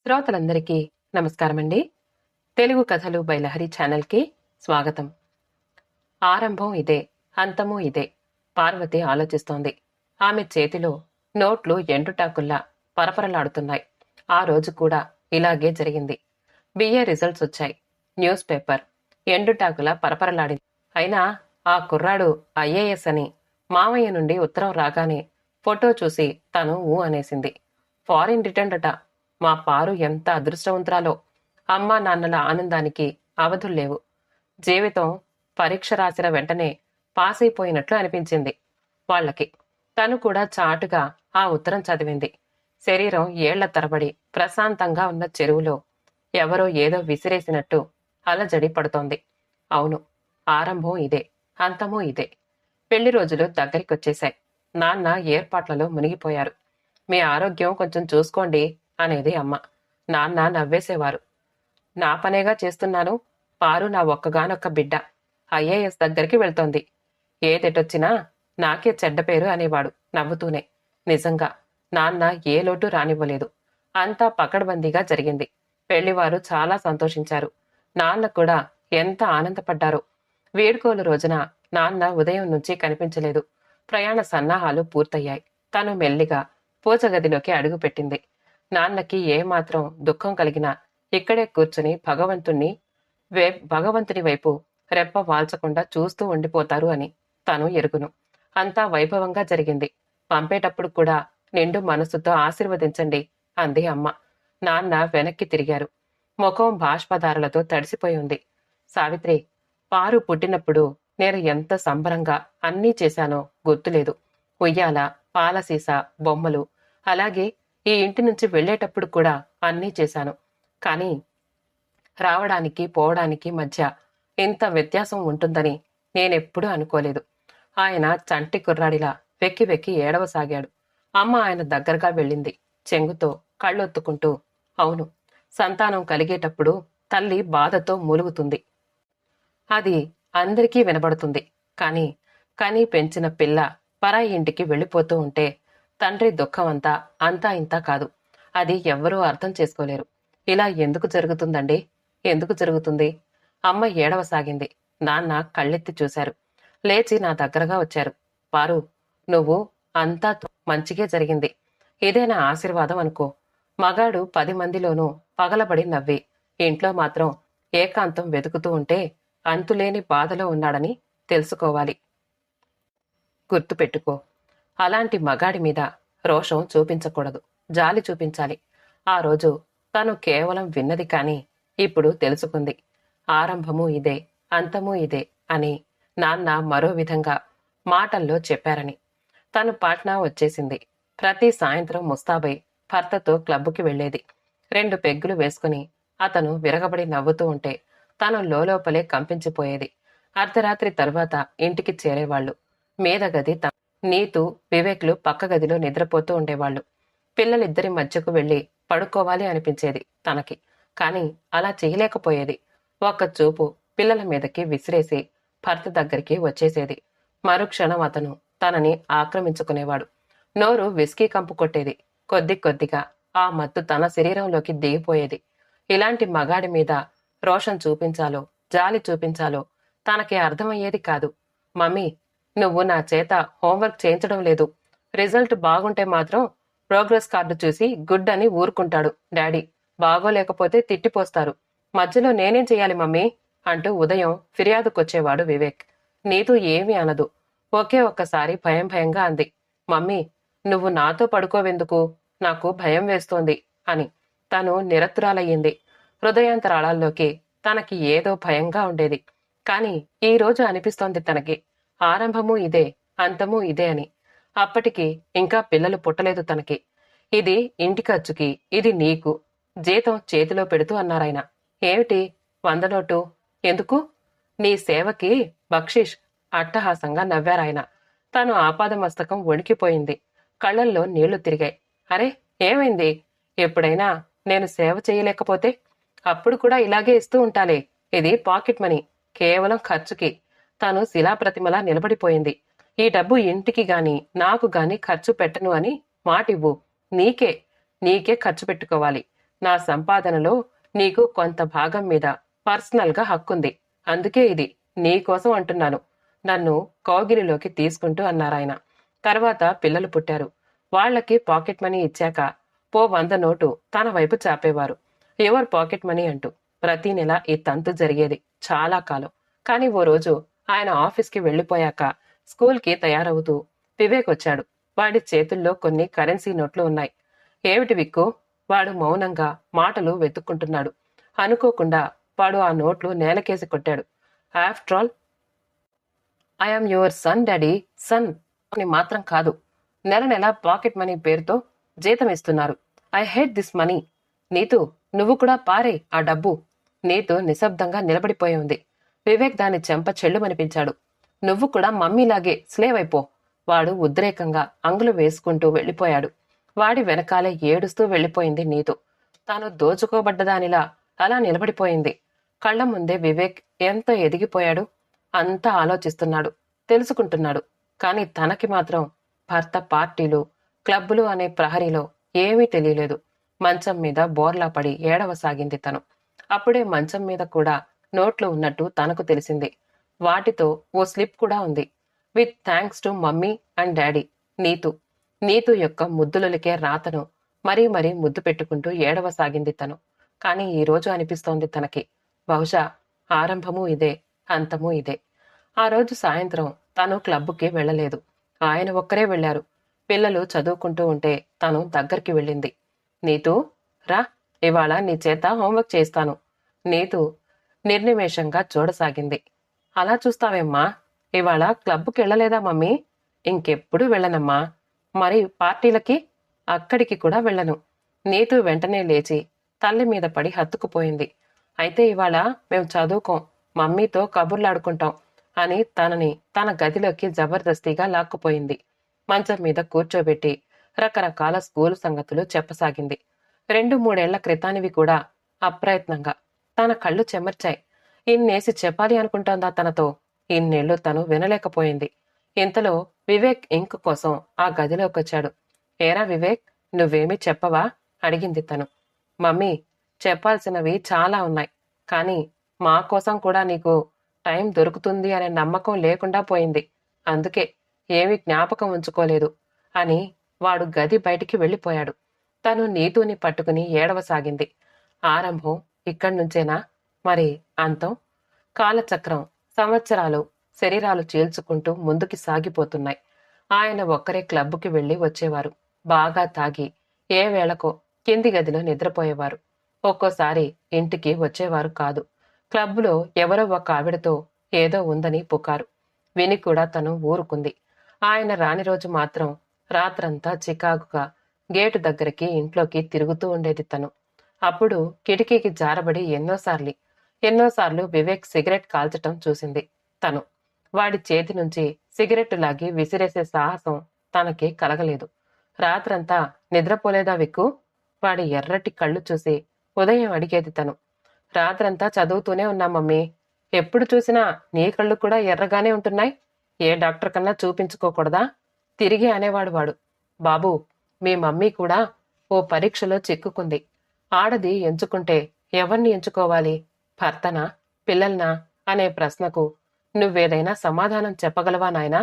శ్రోతలందరికీ నమస్కారమండి. తెలుగు కథలు బై లహరి ఛానల్కి స్వాగతం. ఆరంభం ఇదే, అంతమూ ఇదే. పార్వతి ఆలోచిస్తోంది. ఆమె చేతిలో నోట్లు ఎండుటాకుల్లా పరపరలాడుతున్నాయి. ఆ రోజు కూడా ఇలాగే జరిగింది. బిఏ రిజల్ట్స్ వచ్చాయి. న్యూస్ పేపర్ ఎండుటాకులా పరపరలాడింది. అయినా ఆ కుర్రాడు ఐఏఎస్ అని మామయ్య నుండి ఉత్తరం రాగానే ఫోటో చూసి తను ఊ అనేసింది. ఫారిన్ రిటర్న్ అట. మా పారు ఎంత అదృష్టవంతురాలో. అమ్మా నాన్నల ఆనందానికి అవధుల్లేవు. జీవితం పరీక్ష రాసిన వెంటనే పాస్ అయిపోయినట్లు అనిపించింది వాళ్లకి. తను కూడా చాటుగా ఆ ఉత్తరం చదివింది. శరీరం ఏళ్ల తరబడి ప్రశాంతంగా ఉన్న చెరువులో ఎవరో ఏదో విసిరేసినట్టు అలజడి పడుతోంది. అవును, ఆరంభం ఇదే, అంతమూ ఇదే. పెళ్లి రోజులు దగ్గరికొచ్చేశాయి. నాన్న ఏర్పాట్లలో మునిగిపోయారు. మీ ఆరోగ్యం కొంచెం చూసుకోండి అనేది అమ్మ. నాన్న నవ్వేసేవారు. నా పనేగా చేస్తున్నాను. పారు నా ఒక్కగానొక్క బిడ్డ. ఐఏఎస్ దగ్గరికి వెళ్తోంది. ఏదెటొచ్చినా నాకే చెడ్డ పేరు అనేవాడు నవ్వుతూనే. నిజంగా నాన్న ఏ లోటు రానివ్వలేదు. అంతా పకడ్బందీగా జరిగింది. పెళ్లివారు చాలా సంతోషించారు. నాన్న కూడా ఎంత ఆనందపడ్డారో. వేడుకోలు రోజున నాన్న ఉదయం నుంచి కనిపించలేదు. ప్రయాణ సన్నాహాలు పూర్తయ్యాయి. తను మెల్లిగా పూజగదిలోకి అడుగుపెట్టింది. నాన్నకి ఏమాత్రం దుఃఖం కలిగినా ఇక్కడే కూర్చుని భగవంతుని వైపు రెప్ప వాల్చకుండా చూస్తూ ఉండిపోతారు అని తను ఎరుగును. అంతా వైభవంగా జరిగింది. పంపేటప్పుడు కూడా నిండు మనసుతో ఆశీర్వదించండి అంది అమ్మ. నాన్న వెనక్కి తిరిగారు. ముఖం బాష్పధారలతో తడిసిపోయి ఉంది. సావిత్రి, పారు పుట్టినప్పుడు నేను ఎంత సంబరంగా అన్నీ చేశానో గుర్తులేదు. ఉయ్యాల, పాలసీస, బొమ్మలు, అలాగే ఈ ఇంటి నుంచి వెళ్లేటప్పుడు కూడా అన్నీ చేశాను. కానీ రావడానికి పోవడానికి మధ్య ఇంత వ్యత్యాసం ఉంటుందని నేనెప్పుడూ అనుకోలేదు. ఆయన చంటి కుర్రాడిలా వెక్కి వెక్కి ఏడవసాగాడు. అమ్మ ఆయన దగ్గరగా వెళ్ళింది. చెంగుతో కళ్ళొత్తుకుంటూ, అవును, సంతానం కలిగేటప్పుడు తల్లి బాధతో మూలుగుతుంది. అది అందరికీ వినబడుతుంది. కానీ కని పెంచిన పిల్ల పరాయి ఇంటికి వెళ్ళిపోతూ ఉంటే తండ్రి దుఃఖమంతా అంతా ఇంతా కాదు. అది ఎవ్వరూ అర్థం చేసుకోలేరు. ఇలా ఎందుకు జరుగుతుందండి? ఎందుకు జరుగుతుంది? అమ్మ ఏడవసాగింది. నాన్న కళ్ళెత్తి చూశారు. లేచి నా దగ్గరగా వచ్చారు. పారు, నువ్వు అంతా మంచిగే జరిగింది. ఇదే నా ఆశీర్వాదం అనుకో. మగాడు 10 మందిలోనూ పగలబడి నవ్వి ఇంట్లో మాత్రం ఏకాంతం వెతుకుతూ ఉంటే అంతులేని బాధలో ఉన్నాడని తెలుసుకోవాలి. గుర్తుపెట్టుకో. అలాంటి మగాడి మీద రోషం చూపించకూడదు, జాలి చూపించాలి. ఆ రోజు తను కేవలం విన్నది కాని ఇప్పుడు తెలుసుకుంది. ఆరంభమూ ఇదే, అంతమూ ఇదే అని నాన్న మరో విధంగా మాటల్లో చెప్పారని. తను పాట్నా వచ్చేసింది. ప్రతి సాయంత్రం ముస్తాబై భర్తతో క్లబ్బుకి వెళ్లేది. 2 పెగ్గులు వేసుకుని అతను విరగబడి నవ్వుతూ ఉంటే తను లోపలే కంపించిపోయేది. అర్ధరాత్రి తరువాత ఇంటికి చేరేవాళ్లు. మీద గది నీతు, వివేక్లు పక్క గదిలో నిద్రపోతూ ఉండేవాళ్లు. పిల్లలిద్దరి మధ్యకు వెళ్లి పడుకోవాలి అనిపించేది తనకి. కాని అలా చేయలేకపోయేది. ఒక్క చూపు పిల్లల మీదకి విసిరేసి భర్త దగ్గరికి వచ్చేసేది. మరుక్షణం అతను తనని ఆక్రమించుకునేవాడు. నోరు విస్కీ కంపు కొట్టేది. కొద్ది కొద్దిగా ఆ మత్తు తన శరీరంలోకి దిగిపోయేది. ఇలాంటి మగాడి మీద రోషం చూపించాలో, జాలి చూపించాలో తనకి అర్థమయ్యేది కాదు. మమ్మీ, నువ్వు నా చేత హోంవర్క్ చేయించడం లేదు. రిజల్ట్ బాగుంటే మాత్రం ప్రోగ్రెస్ కార్డు చూసి గుడ్ అని ఊరుకుంటాడు డాడీ. బాగోలేకపోతే తిట్టిపోస్తారు. మధ్యలో నేనేం చెయ్యాలి మమ్మీ అంటూ ఉదయం ఫిర్యాదుకొచ్చేవాడు వివేక్. నీతూ ఏమీ అనదు. ఒకే ఒక్కసారి భయం భయంగా అంది, మమ్మీ, నువ్వు నాతో పడుకోవెందుకు? నాకు భయం వేస్తోంది అని. తను నిరత్తురాలయ్యింది. హృదయాంతరాళాల్లోకి తనకి ఏదో భయంగా ఉండేది. కాని ఈ రోజు అనిపిస్తోంది తనకి ఆరంభమూ ఇదే, అంతమూ ఇదే అని. అప్పటికి ఇంకా పిల్లలు పుట్టలేదు తనకి. ఇది ఇంటి ఖర్చుకి, ఇది నీకు. జీతం చేతిలో పెడుతూ అన్నారాయన. ఏమిటి 100 నోటు? ఎందుకు? నీ సేవకి బక్షీష్ అట్టహాసంగా నవ్వారాయన. తను ఆపాదమస్తకం వణికిపోయింది. కళ్ళల్లో నీళ్లు తిరిగాయి. అరే, ఏమైంది? ఎప్పుడైనా నేను సేవ చేయలేకపోతే అప్పుడు కూడా ఇలాగే ఇస్తూ ఉంటాలే. ఇది పాకెట్ మనీ, కేవలం ఖర్చుకి. తను శిలాప్రతిమలా నిలబడిపోయింది. ఈ డబ్బు ఇంటికి గాని నాకు గాని ఖర్చు పెట్టను అని మాటివ్వు. నీకే ఖర్చు పెట్టుకోవాలి. నా సంపాదనలో నీకు కొంత భాగం మీద పర్సనల్గా హక్కుంది. అందుకే ఇది నీకోసం అంటున్నాను. నన్ను కౌగిలిలోకి తీసుకుంటూ అన్నారాయన. తర్వాత పిల్లలు పుట్టారు. వాళ్లకి పాకెట్ మనీ ఇచ్చాక పో 100 నోటు తన వైపు చాపేవారు. ఎవర్ పాకెట్ మనీ అంటూ ప్రతి నెల ఈ తంతు జరిగేది చాలా కాలం. కానీ ఓ రోజు ఆయన ఆఫీస్కి వెళ్లిపోయాక స్కూల్కి తయారవుతూ వివేక్ వచ్చాడు. వాడి చేతుల్లో కొన్ని కరెన్సీ నోట్లు ఉన్నాయి. ఏమిటి విక్కు? వాడు మౌనంగా మాటలు వెతుక్కుంటున్నాడు. అనుకోకుండా వాడు ఆ నోట్లు నేలకేసి కొట్టాడు. After all I'm your son daddy. Son అని మాత్రం కాదు, నెల నెల పాకెట్ మనీ పేరుతో జీతం ఇస్తున్నారు. I hate this money. Neetu, నువ్వు కూడా పారే ఆ డబ్బు. నీతు నిశ్శబ్దంగా నిలబడిపోయి ఉంది. వివేక్ దాని చెంప చెల్లుమనిపించాడు. నువ్వు కూడా మమ్మీలాగే స్లేవ్ అయిపో. వాడు ఉద్రేకంగా అంగులు వేసుకుంటూ వెళ్లిపోయాడు. వాడి వెనకాలే ఏడుస్తూ వెళ్లిపోయింది నీతు. తాను దోచుకోబడ్డదానిలా అలా నిలబడిపోయింది. కళ్ల ముందే వివేక్ ఎంత ఎదిగిపోయాడు. అంతా ఆలోచిస్తున్నాడు, తెలుసుకుంటున్నాడు. కాని తనకి మాత్రం భర్త పార్టీలు, క్లబ్బులు అనే ప్రహరీలో ఏమీ తెలియలేదు. మంచం మీద బోర్లా పడి ఏడవసాగింది తను. అప్పుడే మంచం మీద కూడా నోట్లు ఉన్నట్టు తనకు తెలిసింది. వాటితో ఓ స్లిప్ కూడా ఉంది. With thanks to mummy and daddy. Neetu. Neetu యొక్క ముద్దులకే రాతను మరీ మరీ ముద్దు పెట్టుకుంటూ ఏడవసాగింది తను. కాని ఈరోజు అనిపిస్తోంది తనకి, బహుశా ఆరంభమూ ఇదే, అంతమూ ఇదే. ఆ రోజు సాయంత్రం తను క్లబ్బుకి వెళ్లలేదు. ఆయన ఒక్కరే వెళ్లారు. పిల్లలు చదువుకుంటూ ఉంటే తను దగ్గరికి వెళ్ళింది. నీతూ, రా, ఇవాళ నీ చేత హోంవర్క్ చేస్తాను. నీతు నిర్నిమేషంగా చూడసాగింది. అలా చూస్తావేమ్మా? ఇవాళ క్లబ్కి వెళ్ళలేదా మమ్మీ? ఇంకెప్పుడు వెళ్ళనమ్మా. మరి పార్టీలకి? అక్కడికి కూడా వెళ్ళను. నీతు వెంటనే లేచి తల్లి మీద పడి హత్తుకుపోయింది. అయితే ఇవాళ మేం చదువుకోం, మమ్మీతో కబుర్లాడుకుంటాం అని తనని తన గదిలోకి జబర్దస్తిగా లాక్కుపోయింది. మంచం మీద కూర్చోబెట్టి రకరకాల స్కూలు సంగతులు చెప్పసాగింది. 2-3 ఏళ్ల క్రితానివి కూడా అప్రయత్నంగా. తన కళ్ళు చెమర్చాయి. ఇన్నేసి చెప్పాలి అనుకుంటోందా తనతో? ఇన్నేళ్లు తను వినలేకపోయింది. ఇంతలో వివేక్ ఇంకు కోసం ఆ గదిలోకొచ్చాడు. ఏరా వివేక్, నువ్వేమీ చెప్పవా? అడిగింది తను. మమ్మీ, చెప్పాల్సినవి చాలా ఉన్నాయి. కాని మా కోసం కూడా నీకు టైం దొరుకుతుంది అనే నమ్మకం లేకుండా పోయింది. అందుకే ఏమీ జ్ఞాపకం ఉంచుకోలేదు అని వాడు గది బయటికి వెళ్లిపోయాడు. తను నీతుని పట్టుకుని ఏడవసాగింది. ఆరంభం ఇక్కడ్నుంచేనా? మరి అంతం? కాలచక్రం, సంవత్సరాలు శరీరాలు చీల్చుకుంటూ ముందుకి సాగిపోతున్నాయి. ఆయన ఒక్కరే క్లబ్బుకి వెళ్లి వచ్చేవారు. బాగా తాగి ఏ వేళకో కింది గదిలో నిద్రపోయేవారు. ఒక్కోసారి ఇంటికి వచ్చేవారు కాదు. క్లబ్బులో ఎవరో ఒక ఆవిడతో ఏదో ఉందని పుకారు విని కూడా తను ఊరుకుంది. ఆయన రాని రోజు మాత్రం రాత్రంతా చికాకుగా గేటు దగ్గరికి ఇంట్లోకి తిరుగుతూ ఉండేది తను. అప్పుడు కిటికీకి జారబడి ఎన్నోసార్లు వివేక్ సిగరెట్ కాల్చటం చూసింది తను. వాడి చేతి నుంచి సిగరెట్టు లాగి విసిరేసే సాహసం తనకి కలగలేదు. రాత్రంతా నిద్రపోలేదా విక్కు? వాడి ఎర్రటి కళ్ళు చూసి ఉదయం అడిగేది తను. రాత్రంతా చదువుతూనే ఉన్నా మమ్మీ. ఎప్పుడు చూసినా నీ కళ్ళు కూడా ఎర్రగానే ఉంటున్నాయి. ఏ డాక్టర్ కన్నా చూపించుకోకూడదా? తిరిగి అనేవాడు వాడు. బాబూ, మీ మమ్మీ కూడా ఓ పరీక్షలో చిక్కుకుంది. ఆడది ఎంచుకుంటే ఎవర్ని ఎంచుకోవాలి? భర్తనా, పిల్లల్నా అనే ప్రశ్నకు నువ్వేదైనా సమాధానం చెప్పగలవా నాయనా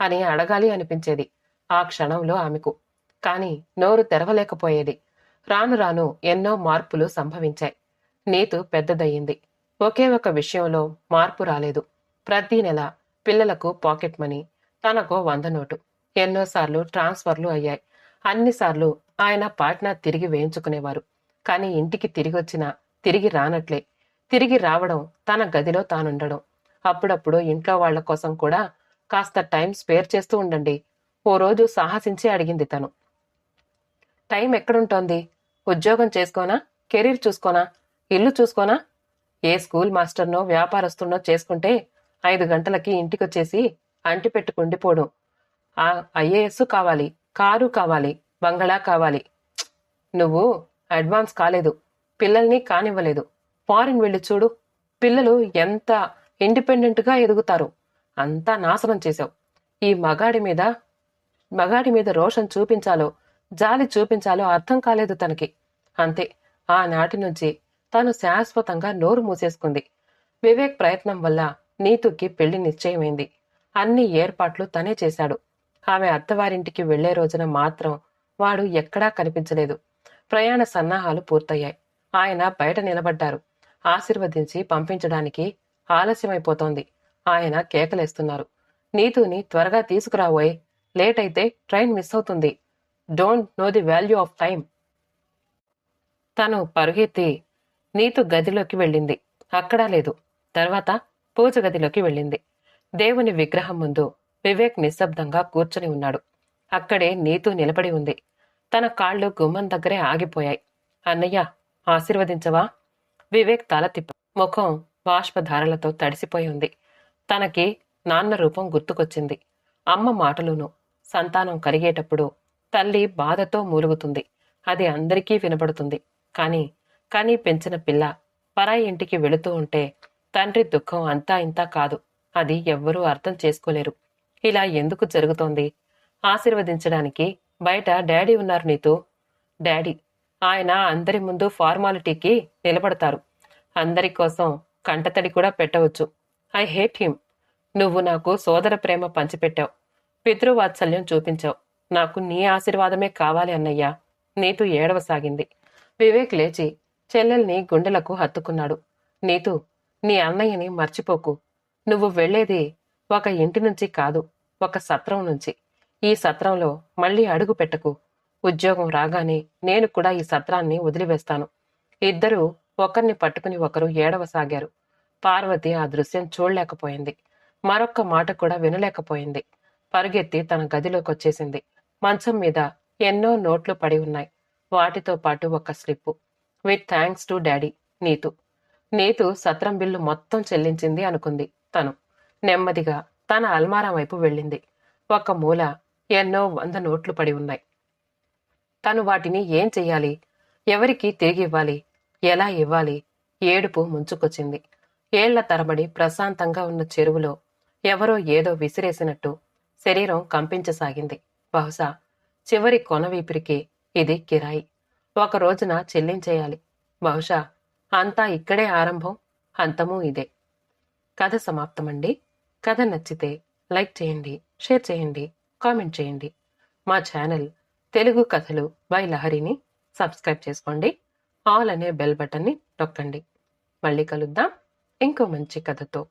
అని అడగాలి అనిపించేది ఆ క్షణంలో ఆమెకు. కాని నోరు తెరవలేకపోయేది. రాను రాను ఎన్నో మార్పులు సంభవించాయి. నీతు పెద్దదయ్యింది. ఒకే ఒక విషయంలో మార్పు రాలేదు. ప్రతి నెల పిల్లలకు పాకెట్ మనీ, తనకో 100 నోటు. ఎన్నోసార్లు ట్రాన్స్ఫర్లు అయ్యాయి. అన్నిసార్లు ఆయన పాట్నా తిరిగి వేయించుకునేవారు. కాని ఇంటికి తిరిగొచ్చినా తిరిగి రానట్లే. తిరిగి రావడం, తన గదిలో తానుండడం. అప్పుడప్పుడు ఇంట్లో వాళ్ల కోసం కూడా కాస్త టైం స్పేర్ చేస్తూ ఉండండి. ఓ రోజు సాహసించి అడిగింది తను. టైం ఎక్కడుంటోంది? ఉద్యోగం చేసుకోనా? కెరీర్ చూసుకోనా? ఇల్లు చూసుకోనా? ఏ స్కూల్ మాస్టర్నో వ్యాపారస్తున్నో చేసుకుంటే 5 గంటలకి ఇంటికొచ్చేసి అంటి పెట్టుకుండిపోవడం. ఆ ఐఏఎస్ కావాలి, కారు కావాలి, బంగళా కావాలి. నువ్వు అడ్వాన్స్ కాలేదు, పిల్లల్ని కానివ్వలేదు. ఫారిన్ వెళ్ళి చూడు, పిల్లలు ఎంత ఇండిపెండెంట్గా ఎదుగుతారు. అంతా నాశనం చేశావు. ఈ మగాడి మీద రోషం చూపించాలో జాలి చూపించాలో అర్థం కాలేదు తనకి. అంతే, ఆనాటి నుంచి తాను శాశ్వతంగా నోరు మూసేసుకుంది. వివేక్ ప్రయత్నం వల్ల నీతుకి పెళ్లి నిశ్చయమైంది. అన్ని ఏర్పాట్లు తనే చేశాడు. ఆమె అత్తవారింటికి వెళ్లే రోజున మాత్రం వాడు ఎక్కడా కనిపించలేదు. ప్రయాణ సన్నాహాలు పూర్తయ్యాయి. ఆయన బయట నిలబడ్డారు. ఆశీర్వదించి పంపించడానికి ఆలస్యమైపోతోంది. ఆయన కేకలేస్తున్నారు. నీతుని త్వరగా తీసుకురావోయ్, లేట్ అయితే ట్రైన్ మిస్ అవుతుంది. Don't know the value of time. తను పరుగెత్తి నీతు గదిలోకి వెళ్ళింది. అక్కడా లేదు. తర్వాత పూజ గదిలోకి వెళ్ళింది. దేవుని విగ్రహం ముందు వివేక్ నిశ్శబ్దంగా కూర్చుని ఉన్నాడు. అక్కడే నీతు నిలబడి ఉంది. తన కాళ్ళు గుమ్మం దగ్గరే ఆగిపోయాయి. అన్నయ్య, ఆశీర్వదించవా? వివేక్ తల తిప్ప ముఖం బాష్పధారలతో తడిసిపోయి ఉంది. తనకి నాన్న రూపం గుర్తుకొచ్చింది. అమ్మ మాటలును. సంతానం కలిగేటప్పుడు తల్లి బాధతో మూలుగుతుంది. అది అందరికీ వినపడుతుంది. కానీ పెంచిన పిల్ల పరాయి ఇంటికి వెళుతూ ఉంటే తండ్రి దుఃఖం అంతా ఇంతా కాదు. అది ఎవ్వరూ అర్థం చేసుకోలేరు. ఇలా ఎందుకు జరుగుతోంది? ఆశీర్వదించడానికి బయట డాడీ ఉన్నారు నీతూ. డాడీ, ఆయన అందరి ముందు ఫార్మాలిటీకి నిలబడతారు. అందరి కోసం కంటతడి కూడా పెట్టవచ్చు. I hate him. నువ్వు నాకు సోదర ప్రేమ పంచిపెట్టావు. పితృవాత్సల్యం చూపించావు. నాకు నీ ఆశీర్వాదమే కావాలి అన్నయ్యా. నీతు ఏడవసాగింది. వివేక్ లేచి చెల్లెల్ని గుండెలకు హత్తుకున్నాడు. నీతు, నీ అన్నయ్యని మర్చిపోకు. నువ్వు వెళ్లేది ఒక ఇంటి నుంచి కాదు, ఒక సత్రం నుంచి. ఈ సత్రంలో మళ్ళీ అడుగు పెట్టకు. ఉద్యోగం రాగానే నేను కూడా ఈ సత్రాన్ని వదిలివేస్తాను. ఇద్దరూ ఒకరిని పట్టుకుని ఒకరు ఏడవసాగారు. పార్వతి ఆ దృశ్యం చూడలేకపోయింది. మరొక్క మాట కూడా వినలేకపోయింది. పరుగెత్తి తన గదిలోకొచ్చేసింది. మంచం మీద ఎన్నో నోట్లు పడి ఉన్నాయి. వాటితో పాటు ఒక slip. With thanks to daddy, Neetu. Neetu సత్రం బిల్లు మొత్తం చెల్లించింది అనుకుంది తను. నెమ్మదిగా తన అల్మారా వైపు వెళ్ళింది. ఒక మూల ఎన్నో 100 నోట్లు పడి ఉన్నాయి. తను వాటిని ఏం చెయ్యాలి? ఎవరికి తిరిగివ్వాలి? ఎలా ఇవ్వాలి? ఏడుపు ముంచుకొచ్చింది. ఏళ్ల తరబడి ప్రశాంతంగా ఉన్న చెరువులో ఎవరో ఏదో విసిరేసినట్టు శరీరం కంపించసాగింది. బహుశా చివరి కొనవీపిరికి ఇది కిరాయి. ఒక రోజున చెల్లించేయాలి. బహుశా అంతా ఇక్కడే ఆరంభం, అంతమూ ఇదే. కథ సమాప్తమండి. కథ నచ్చితే లైక్ చేయండి, షేర్ చేయండి, కామెంట్ చేయండి. మా ఛానల్ తెలుగు కథలు బై లహరిని సబ్స్క్రైబ్ చేసుకోండి. ఆల్ అనే బెల్ బటన్ని నొక్కండి. మళ్ళీ కలుద్దాం ఇంకో మంచి కథతో.